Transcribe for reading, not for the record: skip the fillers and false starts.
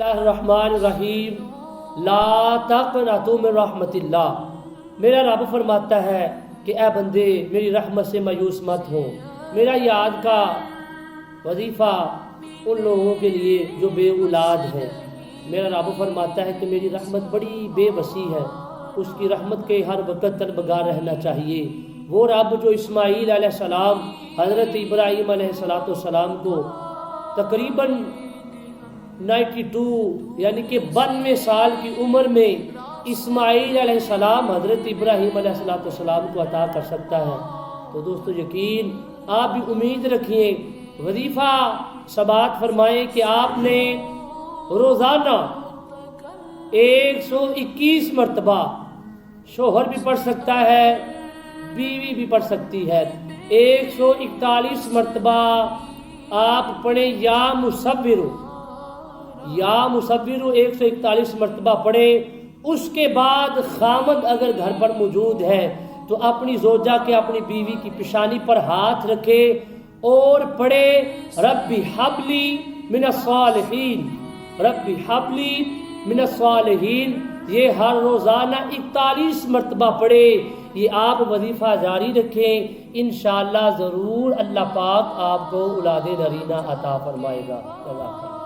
اللہ الرحمن الرحیم لا تقنطوا من رحمت اللہ. میرا رب فرماتا ہے کہ اے بندے میری رحمت سے مایوس مت ہو. میرا یاد کا وظیفہ ان لوگوں کے لیے جو بے اولاد ہیں. میرا رب فرماتا ہے کہ میری رحمت بڑی بے وسیع ہے، اس کی رحمت کے ہر وقت طلبگار رہنا چاہیے. وہ رب جو اسماعیل علیہ السلام حضرت ابراہیم علیہ السلام کو تقریباً 92 یعنی کہ 92 سال کی عمر میں اسماعیل علیہ السلام حضرت ابراہیم علیہ السلام کو عطا کر سکتا ہے. تو دوستو یقین آپ بھی امید رکھیں، وظیفہ ثبات فرمائیں کہ آپ نے روزانہ 121 مرتبہ، شوہر بھی پڑھ سکتا ہے بیوی بھی پڑھ سکتی ہے، 141 مرتبہ آپ پڑھیں یا مصور 141 مرتبہ پڑھیں. اس کے بعد خامد اگر گھر پر موجود ہے تو اپنی زوجہ کے، اپنی بیوی کی پیشانی پر ہاتھ رکھے اور پڑھے ربی حبلی من الصالحین، ربی حبلی من الصالحین. یہ ہر روزانہ 41 مرتبہ پڑھے. یہ آپ وظیفہ جاری رکھیں، انشاءاللہ ضرور اللہ پاک آپ کو اولاد نرینہ عطا فرمائے گا. اللہ